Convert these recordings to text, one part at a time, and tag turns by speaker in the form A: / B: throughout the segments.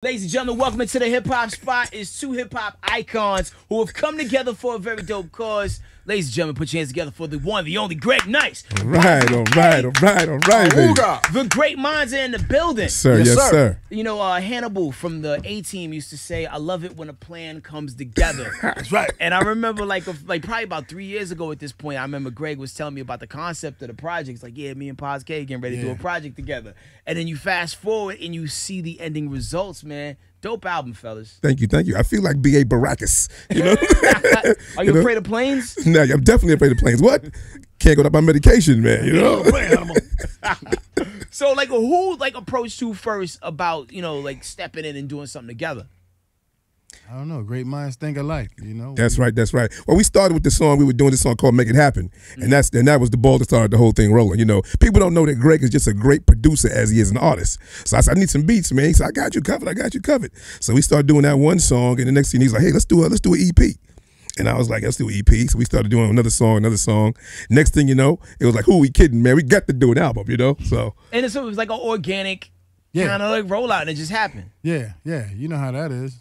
A: Ladies and gentlemen, welcome into the Hip Hop Spot. It's two hip hop icons who have come together for a very dope cause. Ladies and gentlemen, put your hands together for the one, the only Greg Nice.
B: All right, baby.
A: The great minds are in the building.
B: Yes, sir. Yes, sir.
A: You know, Hannibal from the A-Team used to say, "I love it when a plan comes together."
B: That's right.
A: And I remember, like probably about 3 years ago at this point, I remember Greg was telling me about the concept of the project. It's like, yeah, me and Paz K getting ready to do a project together. And then you fast forward and you see the ending results, man. Dope album, fellas.
B: Thank you. I feel like B.A. Baracus, you know?
A: Are you afraid of planes?
B: No, I'm definitely afraid of planes. What? Can't go up on medication, man, you know?
A: So, like, who, approached you first about, stepping in and doing something together?
C: I don't know. Great minds think alike, you know.
B: That's right. Well, we started with the song. We were doing this song called "Make It Happen," and that was the ball that started the whole thing rolling. You know, people don't know that Greg is just a great producer as he is an artist. So I said, I need some beats, man. He said, I got you covered. So we started doing that one song, and the next thing he's like, hey, let's do an EP. And I was like, let's do an EP. So we started doing another song. Next thing you know, it was like, who we kidding, man? We got to do an album, you know. So
A: it was like an organic kind of like rollout, and it just happened.
C: Yeah. You know how that is.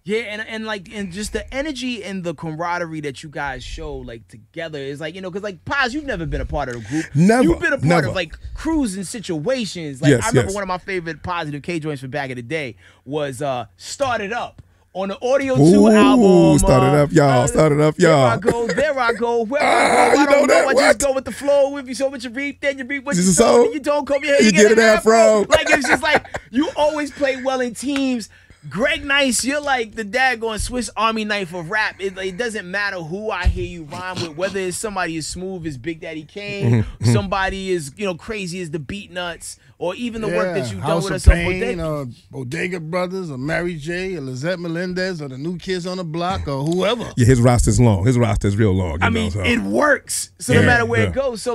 A: Yeah, and just the energy and the camaraderie that you guys show together is because Paz, you've never been a part of a group.
B: Never.
A: You've been a part of crews and situations. I remember one of my favorite Positive K joints from back in the day was "Started Up" on the Audio 2 album.
B: Started up, y'all.
A: There I go. Where I go. I don't know. I just go with the flow. If you show what you reap, then you reap what you sow. Then you don't comb your hair,
B: you get an afro.
A: It's just you always play well in teams. Greg Nice, you're like the daggone Swiss Army knife of rap. It doesn't matter who I hear you rhyme with, whether it's somebody as smooth as Big Daddy Kane, somebody as crazy as the Beat Nuts, or even the work that you've done with us on Bodega.
C: Bodega Brothers, or Mary J, or Lizette Melendez, or the New Kids on the Block, or whoever.
B: Yeah, his roster's long. His roster's real long.
A: It works. So no matter where it goes.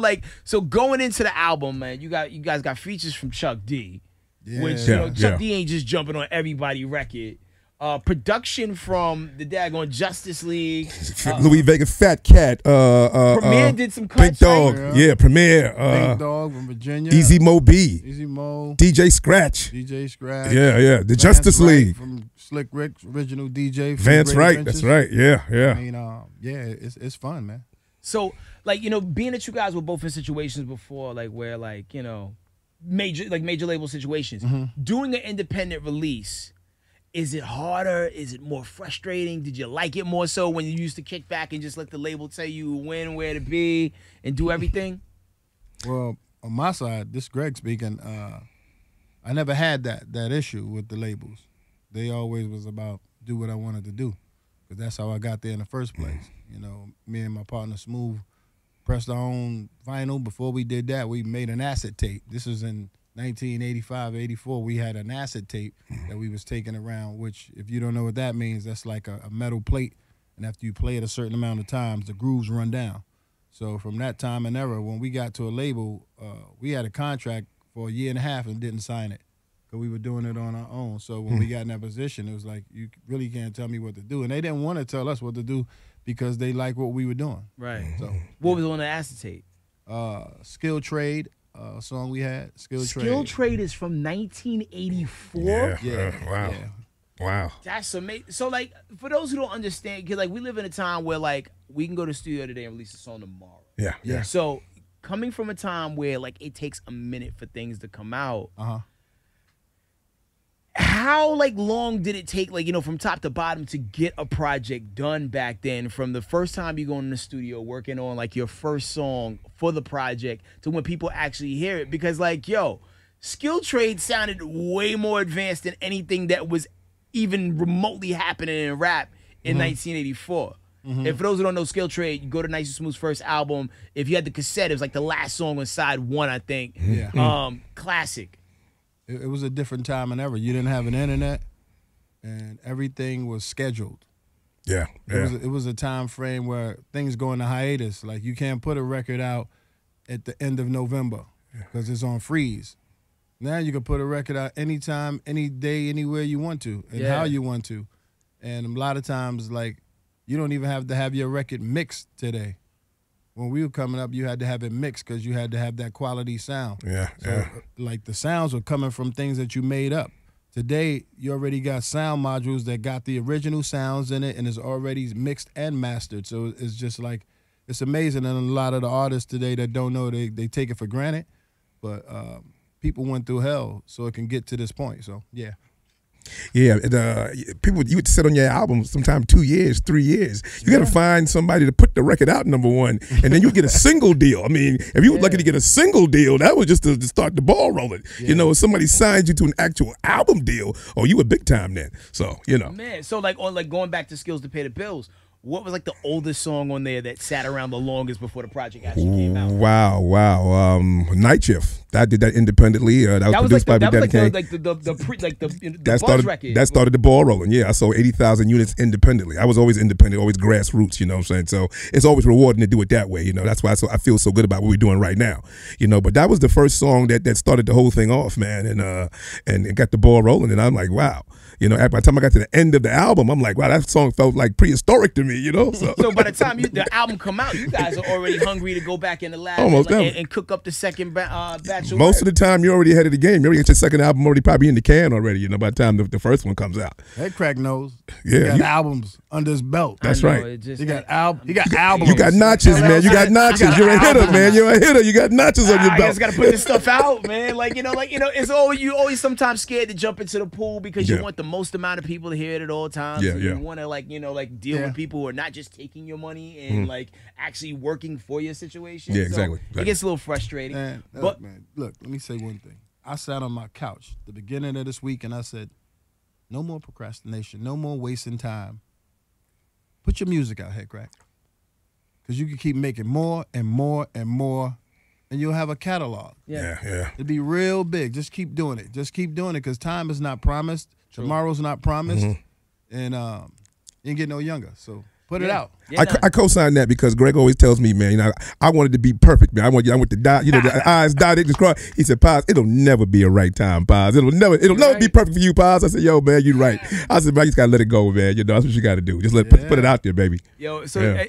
A: So going into the album, man, you guys got features from Chuck D. Which Chuck D ain't just jumping on everybody record. Production from the daggone Justice League.
B: Louis Vega, Fat Cat.
A: Premier did some cuts.
B: Big Dog. Yeah, Premier.
C: Big Dog from Virginia.
B: Easy Mo B.
C: Easy Mo.
B: DJ Scratch.
C: Yeah.
B: The Justice League.
C: From Slick Rick, original DJ.
B: Vance Wright. That's right. Yeah.
C: It's fun, man.
A: So, being that you guys were both in situations before, where major label situations, doing an independent release, is it harder? Is it more frustrating? Did you like it more so when you used to kick back and just let the label tell you when, where to be, and do everything?
C: Well, on my side, this Greg speaking, I never had that issue with the labels. They always was about do what I wanted to do, because that's how I got there in the first place. Me and my partner Smooth pressed our own vinyl. Before we did that, we made an acid tape. This was in 1985, 84. We had an acid tape that we was taking around, which, if you don't know what that means, that's like a metal plate, and after you play it a certain amount of times, the grooves run down. So from that time and era, when we got to a label, we had a contract for a year and a half and didn't sign it, because we were doing it on our own. So when we got in that position, it was like, you really can't tell me what to do. And they didn't want to tell us what to do, because they like what we were doing.
A: Right. So what was on the acetate?
C: Skill Trade, song we had. Skill Trade.
A: Skill Trade is from 1984?
B: Yeah. Wow.
C: Yeah.
B: Wow.
A: That's amazing. So, for those who don't understand, because, we live in a time where, we can go to the studio today and release a song tomorrow.
B: Yeah.
A: So, coming from a time where, it takes a minute for things to come out, how long did it take, from top to bottom to get a project done back then, from the first time you go in the studio working on your first song for the project to when people actually hear it? Because Skill Trade sounded way more advanced than anything that was even remotely happening in rap in 1984. And for those who don't know Skill Trade, you go to Nice and Smooth's first album. If you had the cassette, it was the last song on side 1, I think. Classic.
C: It was a different time and era. You didn't have an internet, and everything was scheduled.
B: Yeah.
C: It was a time frame where things go into hiatus. You can't put a record out at the end of November because it's on freeze. Now you can put a record out anytime, any day, anywhere you want to, and how you want to. And a lot of times, you don't even have to have your record mixed today. When we were coming up, you had to have it mixed because you had to have that quality sound.
B: Yeah.
C: So, the sounds were coming from things that you made up. Today, you already got sound modules that got the original sounds in it, and it's already mixed and mastered. So it's just like, it's amazing. And a lot of the artists today that don't know, they take it for granted. But people went through hell so it can get to this point. So, yeah.
B: Yeah, people, you would sit on your album sometime 2 years, 3 years. You got to find somebody to put the record out, number one, and then you get a single deal. I mean, if you were lucky to get a single deal, that was just to start the ball rolling. Yeah. You know, if somebody signs you to an actual album deal, oh, you were big time then. So, you know.
A: Man, so like going back to Skills to Pay the Bills, what was like the oldest song on there that sat around the longest before the project actually came out?
B: Wow. Night Shift. I did that independently. That was produced by Big Daddy Kane.
A: The Buzz record.
B: That started the ball rolling. Yeah, I sold 80,000 units independently. I was always independent, always grassroots. You know what I'm saying? So it's always rewarding to do it that way. You know, that's why I feel so good about what we're doing right now. You know, but that was the first song that started the whole thing off, man, and it got the ball rolling. And I'm like, wow. You know, by the time I got to the end of the album, I'm like, wow, that song felt like prehistoric to me, you know? So
A: by the time the album come out, you guys are already hungry to go back in the lab and cook up the second batch of
B: Most of the time, you're already ahead of the game. You already got your second album already probably in the can already, you know, by the time the first one comes out.
C: That crack knows.
B: Yeah.
C: He got albums under his belt.
B: That's right.
C: He got albums.
B: You got notches, man. You got notches. You're a hitter, man. You're a hitter. You got notches on your belt.
A: I just got to put this stuff out, man. It's you always sometimes scared to jump into the pool because you want the most amount of people to hear it at all times.
B: Yeah,
A: You want to deal with people who are not just taking your money and actually working for your situation.
B: Yeah, exactly.
A: It gets a little frustrating.
C: Man, look, let me say one thing. I sat on my couch the beginning of this week and I said, no more procrastination, no more wasting time. Put your music out, Head Crack. Because you can keep making more and more and more, and you'll have a catalog.
B: Yeah.
C: It'll be real big. Just keep doing it. Just keep doing it because time is not promised. True. Tomorrow's not promised. And you ain't get no younger. So put it out.
B: Yeah, I co-sign that because Greg always tells me, man, you know, I wanted to be perfect, man. I want the dot, you know, the eyes dotted, just cross. He said, Paz, it'll never be a right time, Paz. It'll never be perfect for you, Paz. I said, yo, man, you're right. I said, man, you just gotta let it go, man. You know, that's what you gotta do. Just put it out there, baby.
A: Yo, so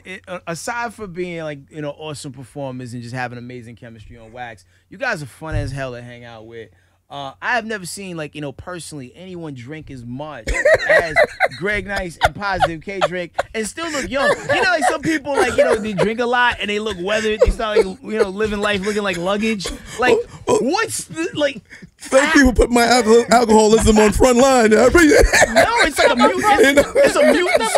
A: aside from being awesome performers and just having amazing chemistry on wax, you guys are fun as hell to hang out with. I have never seen, personally, anyone drink as much as Greg Nice and Positive K drink and still look young. You know, some people, they drink a lot and they look weathered. They start, living life looking like luggage. What's the,
B: Some people put my alcoholism on front line. I appreciate it.
A: No, it's like a mutant. It's a mutant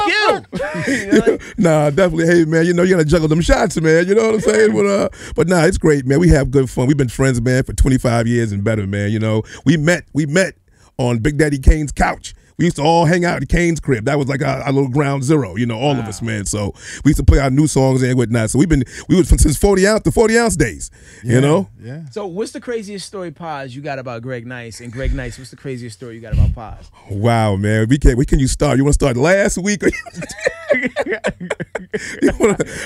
A: skill.
B: Nah, definitely. Hey, man, you know, you got to juggle them shots, man. You know what I'm saying? But nah, it's great, man. We have good fun. We've been friends, man, for 25 years and better, man. You know, we met on Big Daddy Kane's couch. We used to all hang out at Kane's crib. That was like our little ground zero, you know, all of us, man. So we used to play our new songs and whatnot. So we were since 40 ounce days, you know?
C: Yeah.
A: So what's the craziest story, Paz, you got about Greg Nice? And Greg Nice, what's the craziest story you got about Paz?
B: Wow, man. Where can you start? You want to start last week?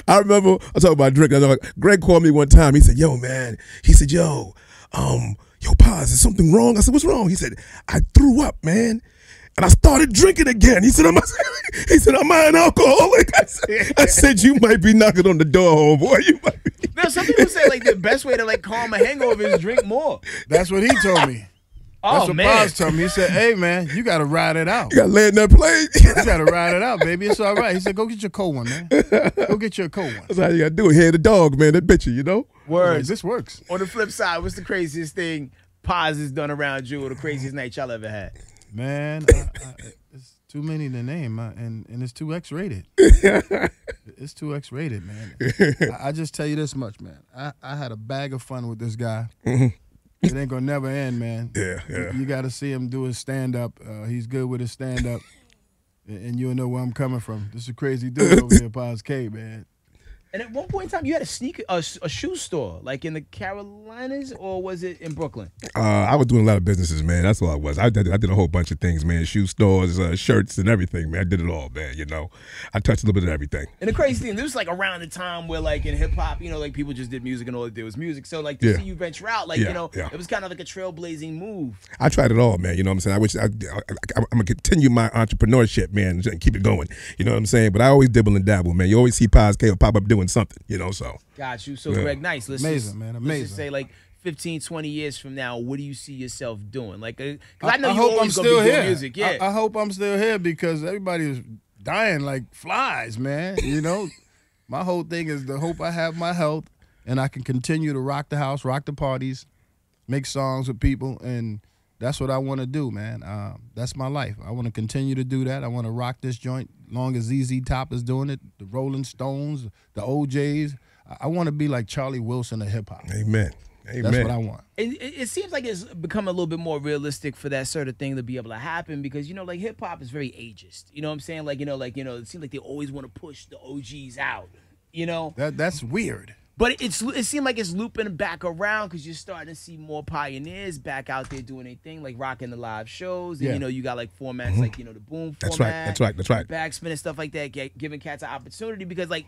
B: I remember, I talk about Drake. Greg called me one time. He said, yo, man. He said, yo, Paz, is something wrong? I said, what's wrong? He said, I threw up, man. And I started drinking again. He said, am I an alcoholic? I said, you might be knocking on the door, homeboy. You might be.
A: Now, some people say the best way to calm a hangover is drink more.
C: That's what he told me. That's what Paz told me. He said, hey, man, you got to ride it out.
B: You got to land that plane.
C: You got to ride it out, baby. It's all right. He said, go get your cold one, man. Go get your cold one.
B: That's how you got to do it. Hear the dog, man. That bitch you know?
A: Words.
C: This works.
A: On the flip side, what's the craziest thing Paz has done around you or the craziest night y'all ever had?
C: Man, it's too many to name, and it's too X-rated. It's too X-rated, man. I just tell you this much, man. I had a bag of fun with this guy. It ain't gonna never end, man.
B: Yeah.
C: You got to see him do his stand-up. He's good with his stand-up, and you'll know where I'm coming from. This is a crazy dude over here, Paz K, man.
A: And at one point in time, you had a shoe store, like in the Carolinas, or was it in Brooklyn?
B: I was doing a lot of businesses, man. That's all I was. I did a whole bunch of things, man. Shoe stores, shirts, and everything, man. I did it all, man. You know, I touched a little bit of everything.
A: And the crazy thing, this was around the time where, in hip hop, people just did music and all they did was music. So, to see you venture out, it was kind of like a trailblazing move.
B: I tried it all, man. You know what I'm saying? I'm gonna continue my entrepreneurship, man, and keep it going. You know what I'm saying? But I always dibble and dabble, man. You always see Paz K pop up doing something, you know. So
A: got you. So Greg Nice,
C: amazing, man. Amazing.
A: Let's just say 15, 20 years from now, what do you see yourself doing? Like, because I know
C: I
A: you
C: hope I'm
A: always gonna
C: still
A: be doing
C: here.
A: music. Yeah,
C: I hope I'm still here because everybody is dying like flies, man. You know, my whole thing is to hope I have my health and I can continue to rock the house, rock the parties, make songs with people, and that's what I want to do, man. That's my life. I want to continue to do that. I want to rock this joint long as ZZ Top is doing it, the Rolling Stones, the OJs. I want to be like Charlie Wilson of hip hop.
B: Amen. Amen.
C: That's what I want.
A: it seems like it's become a little bit more realistic for that sort of thing to be able to happen because, you know, like hip hop is very ageist. You know what I'm saying? Like, it seems like they always want to push the OGs out, you know?
C: That's weird.
A: But it seemed like it's looping back around because you're starting to see more pioneers back out there doing their thing, like rocking the live shows. And, you got like formats like, the boom format.
B: That's right.
A: Backspin and stuff like that, giving cats an opportunity because, like,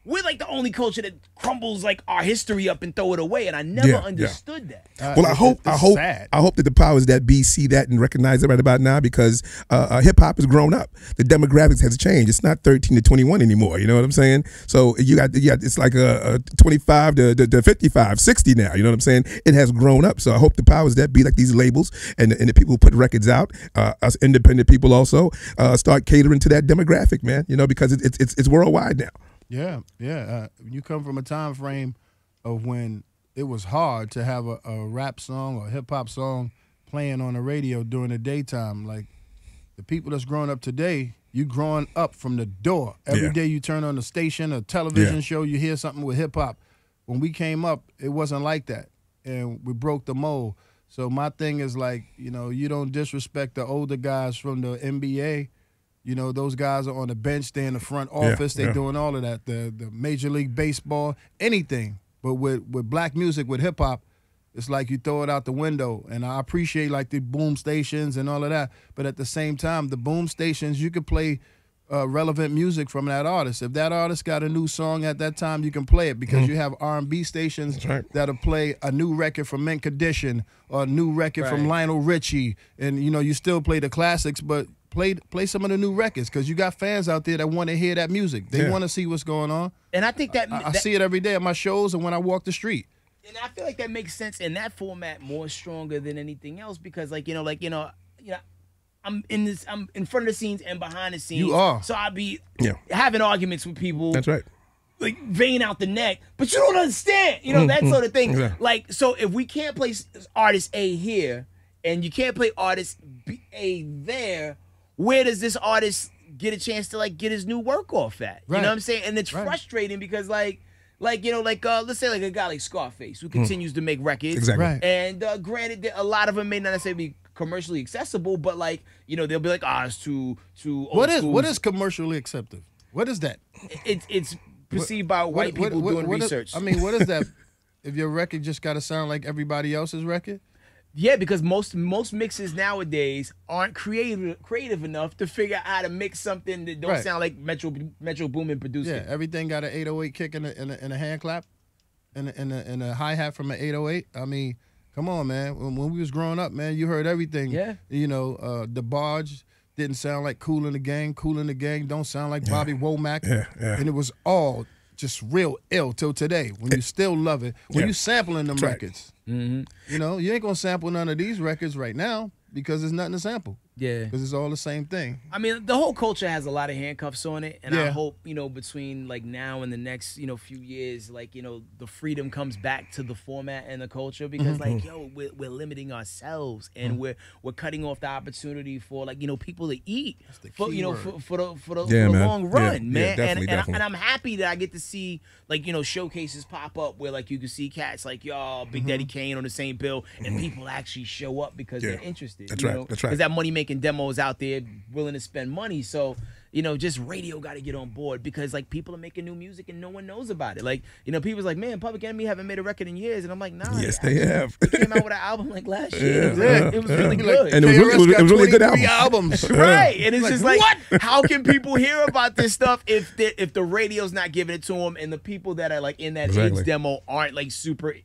A: we're like the only culture that crumbles like our history up and throw it away, and I never understood that.
B: Well, I hope that the powers that be see that and recognize it right about now because hip hop has grown up. The demographics has changed. It's not 13 to 21 anymore. You know what I'm saying? So you got it's like a 25 to 55, 60 now. You know what I'm saying? It has grown up. So I hope the powers that be, like these labels and the people who put records out, us independent people also start catering to that demographic, man. You know, because it's worldwide now.
C: Yeah. You come from a time frame of when it was hard to have a rap song or hip hop song playing on the radio during the daytime. Like the people that's growing up today, you growing up from the door. Every day you turn on the station, a television show, you hear something with hip hop. When we came up, it wasn't like that, and we broke the mold. So my thing is like, you don't disrespect the older guys from the NBA. You know, those guys are on the bench, they in the front office, they doing all of that. The Major League Baseball, anything. But with black music, with hip hop, it's like you throw it out the window. And I appreciate like the boom stations and all of that. But at the same time, the boom stations, you could play relevant music from that artist. If that artist got a new song at that time, you can play it because you have R&B stations that'll play a new record from Mint Condition or a new record from Lionel Richie. And, you still play the classics, but play some of the new records because you got fans out there that want to hear that music. They want to see what's going on.
A: And I think that
C: I see it every day at my shows and when I walk the street.
A: And I feel like that makes sense in that format more stronger than anything else because, I'm in front of the scenes and behind the scenes.
C: You are.
A: So I'll be having arguments with people.
B: That's right.
A: Like vein out the neck, but you don't understand. That sort of thing. Yeah. Like, so if we can't play artist A here and you can't play artist A there, where does this artist get a chance to like get his new work off at? You know what I'm saying? And it's frustrating because let's say like a guy like Scarface who continues to make records.
B: Exactly. Right.
A: And granted, a lot of them may not necessarily be commercially accessible, but like, they'll be like, it's too old school.
C: What is commercially acceptable? What is that?
A: It's perceived by white people doing research.
C: What is that? If your record just got to sound like everybody else's record?
A: Yeah, because most mixes nowadays aren't creative enough to figure out how to mix something that don't sound like Metro Boomin produced.
C: Yeah, everything got an 808 kick and a hand clap, and a hi hat from an 808. I mean, come on, man. When we was growing up, man, you heard everything.
A: Yeah.
C: The Barge didn't sound like Kool and the Gang. Kool and the Gang don't sound like Bobby Womack.
B: Yeah.
C: And it was all just real ill till today. When you still love it, when you sampling them records.
A: Mm-hmm.
C: You ain't gonna sample none of these records right now because there's nothing to sample.
A: Yeah,
C: because it's all the same thing.
A: I mean, the whole culture has a lot of handcuffs on it, and I hope between like now and the next few years, like the freedom comes back to the format and the culture because like we're limiting ourselves and we're cutting off the opportunity for like people to eat for the long run, man.
B: Definitely.
A: And I'm happy that I get to see like showcases pop up where like you can see cats like y'all Big Daddy Kane on the same bill and people actually show up because they're interested.
B: That's right. That's right.
A: Because that money making demos out there willing to spend money. So, just radio got to get on board because like people are making new music and no one knows about it. Like, people's like, man, Public Enemy haven't made a record in years. And I'm like, nah.
B: Yes, they have.
A: They came out with an album like last year. It was really good.
B: And it was really a good album.
C: Albums.
A: Right. And it's just like,
C: what?
A: How can people hear about this stuff if the radio's not giving it to them and the people that are like in that AIDS demo aren't like super,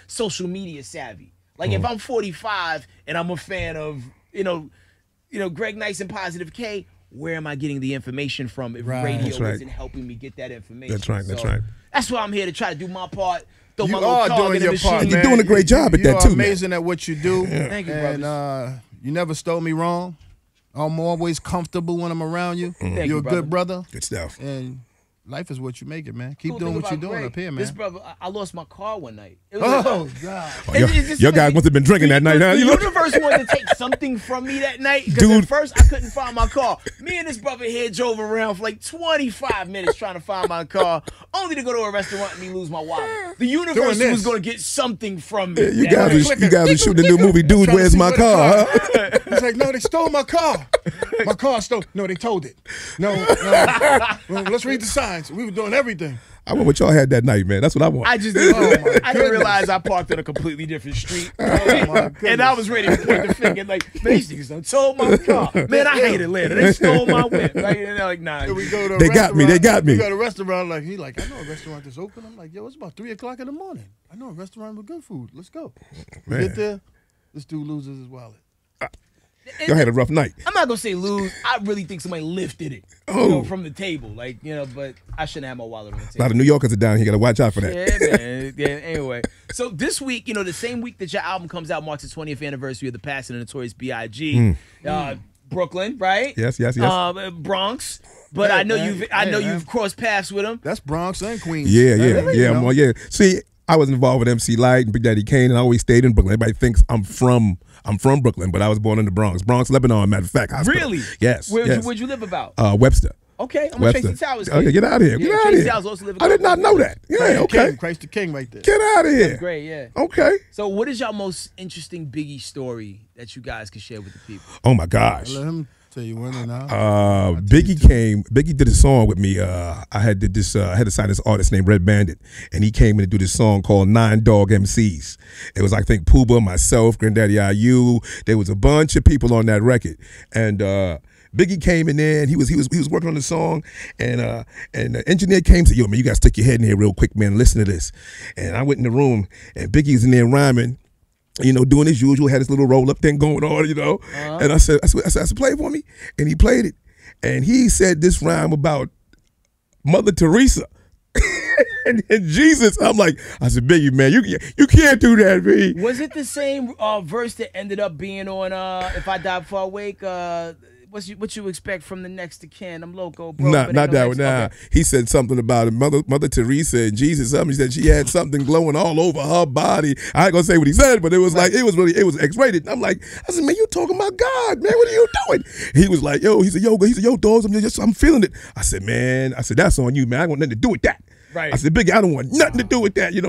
A: social media savvy? Like if I'm 45 and I'm a fan of, Greg Nice and Positive K, where am I getting the information from if radio isn't helping me get that information?
B: That's right.
A: That's why I'm here to try to do my part. Throw
C: You
A: my little
C: are
A: cog
C: doing
A: in the
C: your
A: machine.
C: part,
B: And you're
C: man.
B: doing a great job at
C: You
B: that,
C: are
B: too, man.
C: amazing at what you do.
A: Thank you,
C: And
A: brothers.
C: you never stole me wrong. I'm always comfortable when I'm around you.
A: Thank
C: You're
A: you,
C: a
A: brother.
C: good brother.
B: Good stuff.
C: And life is what you make it, man. Keep
A: Cool
C: doing
A: thing
C: what you're
A: about
C: doing
A: Greg,
C: up here, man.
A: This brother, I lost my car one night. It was
C: Oh, God.
B: Your guys must have been drinking that night, huh?
A: The
B: You look-
A: universe wanted to take something from me that night because
B: Dude.
A: at first I couldn't find my car. Me and this brother here drove around for like 25 minutes trying to find my car, only to go to a restaurant and me lose my wallet. The universe
C: Doing this.
A: was going to get something from me.
B: You
A: that
B: guys,
A: night.
B: were shooting the new movie, Dude,
C: Trying to
B: Where's
C: see
B: My
C: where the
B: Car? Huh?
C: He's like, no, they stole my car. My car stole. No, they told it. No. Well, let's read the signs. We were doing everything.
B: I want what y'all had that night, man. That's what I want.
A: I just didn't,
C: Oh, my
A: I didn't realize I parked on a completely different street. And I was ready to point the finger like, man, these niggas done stole my car. Man, I hate Atlanta. They stole my whip. Like, and they're like, nah.
C: Then we go to a
B: They got me.
C: restaurant.
B: They got me.
C: We go to a restaurant. Like he like, I know a restaurant that's open. I'm like, yo, it's about 3 o'clock in the morning. I know a restaurant with good food. Let's go. We
B: Man.
C: get there. This dude loses his wallet.
B: Y'all had a rough night.
A: I'm not gonna say lose. I really think somebody lifted it from the table. Like, but I shouldn't have my wallet on the
B: A lot
A: table.
B: of New Yorkers are down here. Got to watch out for that.
A: Yeah, man. Yeah, anyway. So this week, the same week that your album comes out marks the 20th anniversary of the passing of Notorious B.I.G. Brooklyn, right?
B: Yes.
A: Bronx. But I know you've crossed paths with him.
C: That's Bronx and Queens.
B: Yeah.
C: You know?
B: Yeah. See, I was involved with MC Light and Big Daddy Kane, and I always stayed in Brooklyn. Everybody thinks I'm from Brooklyn, but I was born in the Bronx, Lebanon. Matter of fact, hospital.
A: Really?
B: Yes.
A: Where'd you live about?
B: Webster.
A: Okay, I'm a
B: Webster.
A: Tracy Towers.
B: Okay, get out of here.
A: Yeah,
B: Get out of
A: Tracy
B: here.
A: Towers also live in
B: I did not know that. Yeah. Okay.
C: Christ the King right there.
B: Get out of here.
A: Great, yeah.
B: Okay.
A: So what is your most interesting Biggie story that you guys can share with the people?
B: Oh my gosh.
C: Let him tell you when and now.
B: Biggie did a song with me. I had to sign this artist named Red Bandit, and he came in to do this song called Nine Dog MCs. It was, I think, Pooba, myself, Granddaddy IU. There was a bunch of people on that record, and Biggie came in there and he was working on the song, and the engineer came and said, "Yo, man, you gotta stick your head in here real quick, man. Listen to this." And I went in the room, and Biggie's in there rhyming, doing his usual, had his little roll up thing going on, And I said, play it for me, and he played it, and he said this rhyme about Mother Teresa. And Jesus, I said, Biggie, man, you can't do that, B.
A: Was it the same verse that ended up being on If I Die Before I Wake? What you expect from the next of kin? I'm loco, bro.
B: Not that one. Nah.
A: Okay.
B: He said something about it. Mother Teresa and Jesus. Something. He said she had something glowing all over her body. I ain't gonna say what he said, but it was like it was X-rated. I'm like, I said, man, you talking about God, man? What are you doing? He was like, yo. He said, yo, dogs. I'm feeling it. I said, man. That's on you, man. I want nothing to do with that.
A: Right.
B: I said, Biggie, I don't want nothing to do with that. He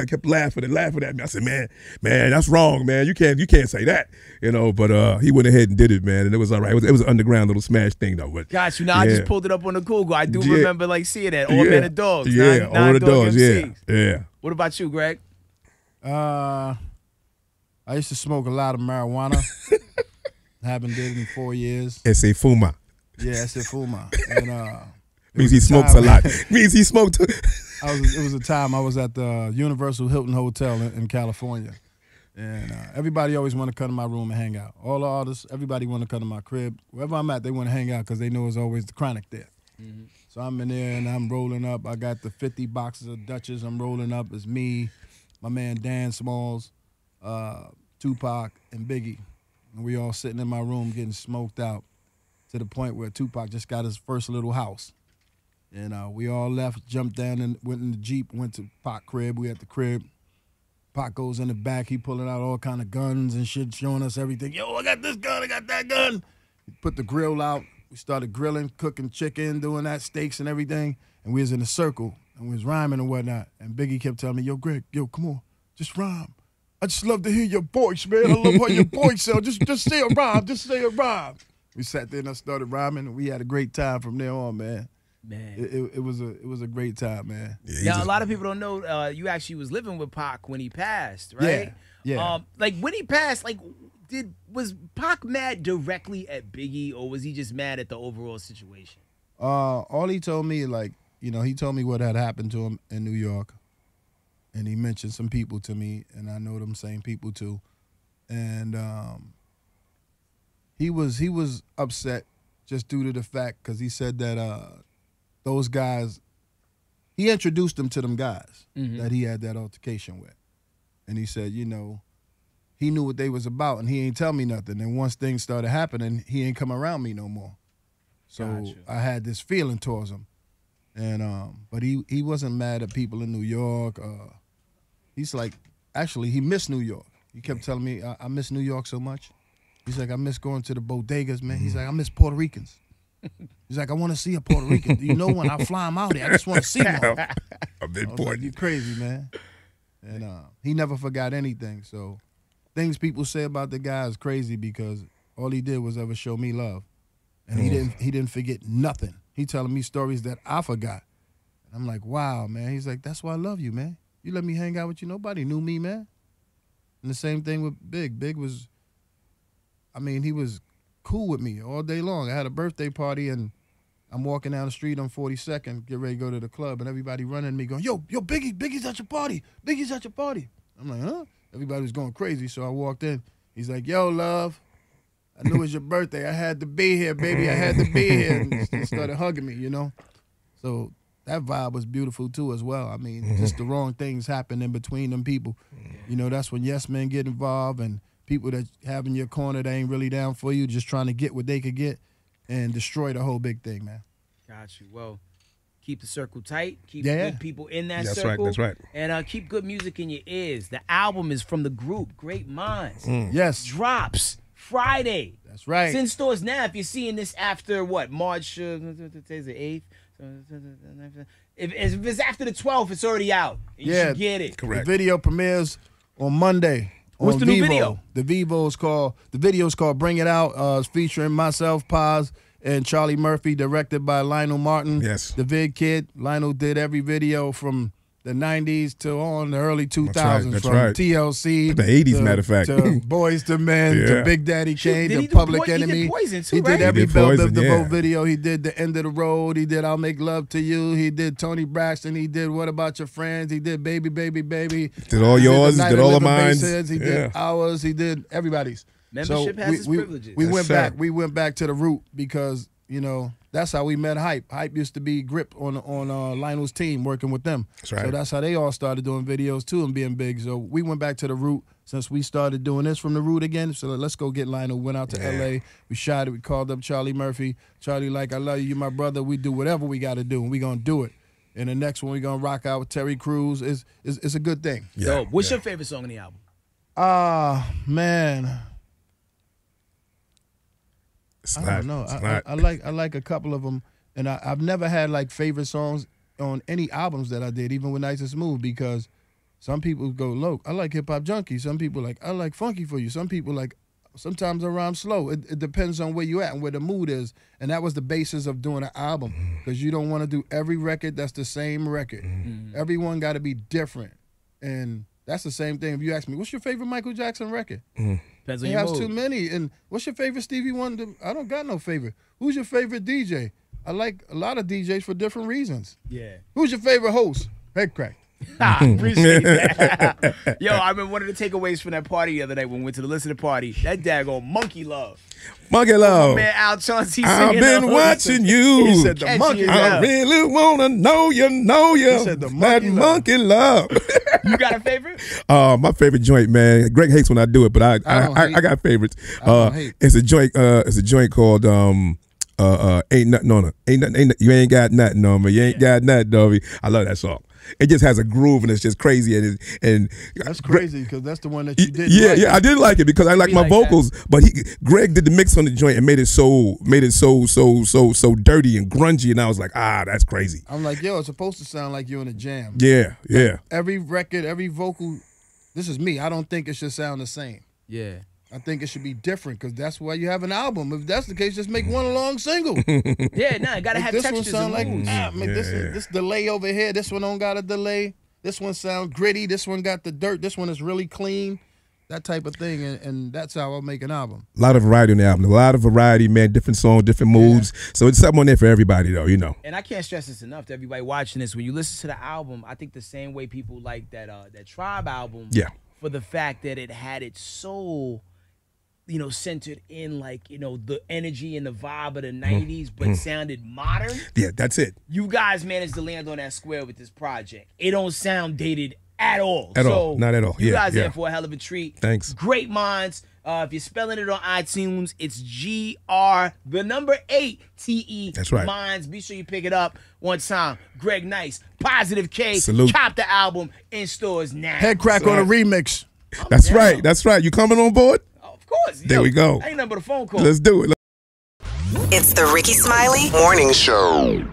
B: kept laughing at me. I said, man, that's wrong, man. You can't say that. But he went ahead and did it, man, and it was all right. It was an underground little smash thing though. But
A: got you. Now I just pulled it up on the Google. I do remember seeing that. All Men and Dogs.
B: Yeah, All the Dogs.
A: MCs.
B: Yeah.
A: What about you, Greg?
C: I used to smoke a lot of marijuana. Haven't did it in 4 years.
B: It's a Fuma.
C: Yeah, it's a Fuma. And
B: Means he smokes a lot. Means he smoked.
C: It was a time I was at the Universal Hilton Hotel in California, and everybody always want to come to my room and hang out. All the artists, everybody want to come to my crib. Wherever I'm at, they want to hang out because they know it's always the Chronic there. Mm-hmm. So I'm in there and I'm rolling up. I got the 50 boxes of Dutchess. I'm rolling up. It's me, my man Dan Smalls, Tupac, and Biggie, and we all sitting in my room getting smoked out to the point where Tupac just got his first little house. And we all left, jumped down, and went in the Jeep, went to Pac crib. We at the crib. Pac goes in the back. He pulling out all kind of guns and shit, showing us everything. Yo, I got this gun. I got that gun. He put the grill out. We started grilling, cooking chicken, doing that, steaks and everything. And we was in a circle, and we was rhyming and whatnot. And Biggie kept telling me, yo, Greg, come on, just rhyme. I just love to hear your voice, man. I love how your voice sounds. Just say a rhyme. Just say a rhyme. We sat there and I started rhyming, and we had a great time from there on, man.
A: Man,
C: it was a great time, man.
A: Yeah, a lot of people don't know you actually was living with Pac when he passed, right?
C: Yeah.
A: When he passed, was Pac mad directly at Biggie, or was he just mad at the overall situation?
C: All he told me, he told me what had happened to him in New York, and he mentioned some people to me, and I know them same people too, and he was upset just due to the fact because he said that those guys he introduced him to them guys that he had that altercation with. And he said, you know, he knew what they was about and he ain't tell me nothing. And once things started happening, he ain't come around me no more. So
A: Gotcha.
C: I had this feeling towards him. And but he wasn't mad at people in New York. He's like, actually, he missed New York. He kept telling me, I miss New York so much. He's like, I miss going to the bodegas, man. He's like, I miss Puerto Ricans. He's like, I want to see a Puerto Rican. You know, when I fly him out there, I just want to see one.
B: A bit
C: I was like,
B: important.
C: you crazy, man. And he never forgot anything. So things people say about the guy is crazy because all he did was ever show me love. And he didn't forget nothing. He telling me stories that I forgot. And I'm like, wow, man. He's like, that's why I love you, man. You let me hang out with you. Nobody knew me, man. And the same thing with Big. Big was, I mean, he was cool with me all day long. I had a birthday party and I'm walking down the street on 42nd, get ready to go to the club, and everybody running at me going, yo, Biggie's at your party. Biggie's at your party. I'm like, huh? Everybody was going crazy, so I walked in. He's like, yo, love, I knew it was your birthday. I had to be here, baby. I had to be here. And he started hugging me, you know? So that vibe was beautiful, too, as well. I mean, just the wrong things happen in between them people. You know, that's when yes men get involved and people that have in your corner that ain't really down for you, just trying to get what they could get and destroy the whole big thing, man.
A: Got you. Well, keep the circle tight. Keep
C: Yeah.
A: good people in that
B: That's
A: circle.
B: right, that's right.
A: And keep good music in your ears. The album is from the group Great Minds.
C: Yes,
A: Drops Friday.
C: that's right.
A: It's in stores now. If you're seeing this after what, March, today's the 8th. If it's after the 12th, it's already out. You should get it.
B: Correct.
C: The video premieres on Monday.
A: What's
C: on
A: the new
C: Vivo.
A: video?
C: The video is called Bring It Out. It's featuring myself, Paz, and Charlie Murphy, directed by Lionel Martin.
B: Yes.
C: The Vid Kid. Lionel did every video from the 90s to on the early 2000s.
B: That's
C: from
B: right.
C: TLC.
B: The 80s,
C: to,
B: matter of fact.
C: To Boys to Men,
B: Yeah.
C: to Big Daddy
A: Shoot,
C: Kane,
A: did he
C: to
A: do
C: Public
A: He
C: Enemy.
A: did Poison too,
C: He
A: right?
C: did every
B: He did
C: Bell Biv
B: Poison,
C: DeVoe
B: yeah.
C: video. He did The End of the Road. He did I'll Make Love to You. He did Tony Braxton. He did What About Your Friends. He did Baby, Baby, Baby.
B: Did all
C: He
B: yours,
C: The Night
B: did
C: of
B: all of
C: Living
B: mine.
C: Bases. He did ours. He did everybody's.
A: Membership has its privileges.
C: We
B: Yes,
C: went
B: sir.
C: back. We went back to the root because, you know, that's how we met Hype. Hype used to be Grip on Lionel's team, working with them.
B: That's right.
C: So that's how they all started doing videos too and being big. So we went back to the root since we started doing this from the root again. So let's go get Lionel. Went out to L.A. We shot it. We called up Charlie Murphy. Charlie like, I love you. You're my brother. We do whatever we got to do, and we going to do it. And the next one we going to rock out with Terry Crews. Is a good thing.
A: Yo, what's your favorite song on the album?
C: Man.
B: It's
C: I
B: not,
C: don't know.
B: it's
C: I
B: not.
C: like a couple of them, and I've never had like favorite songs on any albums that I did, even with Nice and Smooth, because some people go, look, I like Hip Hop Junkie. Some people like, I like Funky for You. Some people like, sometimes I rhyme slow. It depends on where you at and where the mood is, and that was the basis of doing an album, because you don't want to do every record that's the same record. Everyone got to be different, and that's the same thing. If you ask me, what's your favorite Michael Jackson record?
A: Depends on
C: He
A: your
C: has
A: mood.
C: too many. And what's your favorite Stevie Wonder? I don't got no favorite. Who's your favorite DJ? I like a lot of DJs for different reasons.
A: Yeah.
C: Who's your favorite host? Head Crack.
A: Appreciate that. Yo, I remember one of the takeaways from that party the other night when we went to the listener party. That daggone Monkey Love.
B: Monkey Love.
A: Man, Al Chauncey
B: I've
A: singing
B: been
A: the-
B: watching you.
C: He said the
A: Catchy
C: monkey.
A: as
B: I
A: hell.
B: really wanna know you.
C: He said the
B: that
C: monkey love.
B: monkey love.
A: You got a favorite?
B: My favorite joint, man. Greg hates when I do it, but I
C: don't hate.
B: got favorites.
C: don't hate.
B: It's a joint called Ain't Nothing on It. You ain't got nothing on me. You ain't got nothing on me. I love that song. It just has a groove and it's just crazy and
C: That's crazy because that's the one that you did.
B: Yeah,
C: like.
B: yeah, I did like it because I like
A: We
B: my
A: like
B: vocals, but Greg did the mix on the joint and made it so dirty and grungy, and I was like, that's crazy.
C: I'm like, yo, it's supposed to sound like you're in a jam.
B: Yeah, yeah.
C: Every record, every vocal, this is me. I don't think it should sound the same.
A: Yeah.
C: I think it should be different because that's why you have an album. If that's the case, just make one long single.
A: Yeah, nah, gotta
C: Like,
A: have
C: this one
A: textures
C: sound like
A: and moods.
C: this delay over here. This one don't got a delay. This one sound gritty. This one got the dirt. This one is really clean. That type of thing, and that's how I'll make an album.
B: A lot of variety on the album. A lot of variety, man. Different songs, different moods. So it's something on there for everybody, though. You know.
A: And I can't stress this enough to everybody watching this. When you listen to the album, I think the same way people like that Tribe album.
B: Yeah.
A: For the fact that it had its soul you know, centered in like, you know, the energy and the vibe of the 90s, but sounded modern.
B: Yeah, that's it.
A: You guys managed to land on that square with this project. It don't sound dated at all.
B: At all. Not at all.
A: You
B: Yeah,
A: guys
B: yeah.
A: in for a hell of a treat.
B: Thanks.
A: Great minds. If you're spelling it on iTunes, it's GR8TE.
B: That's right.
A: Minds. Be sure you pick it up one time. Greg Nice, Positive K.
B: Salute.
A: Cop the album in stores now.
C: Head crack on a remix.
B: That's
A: down.
B: right. That's right. You coming on board?
A: Of course.
B: There we go.
A: Ain't nothing but a phone call.
B: Let's do it.
D: It's the Ricky Smiley Morning Show.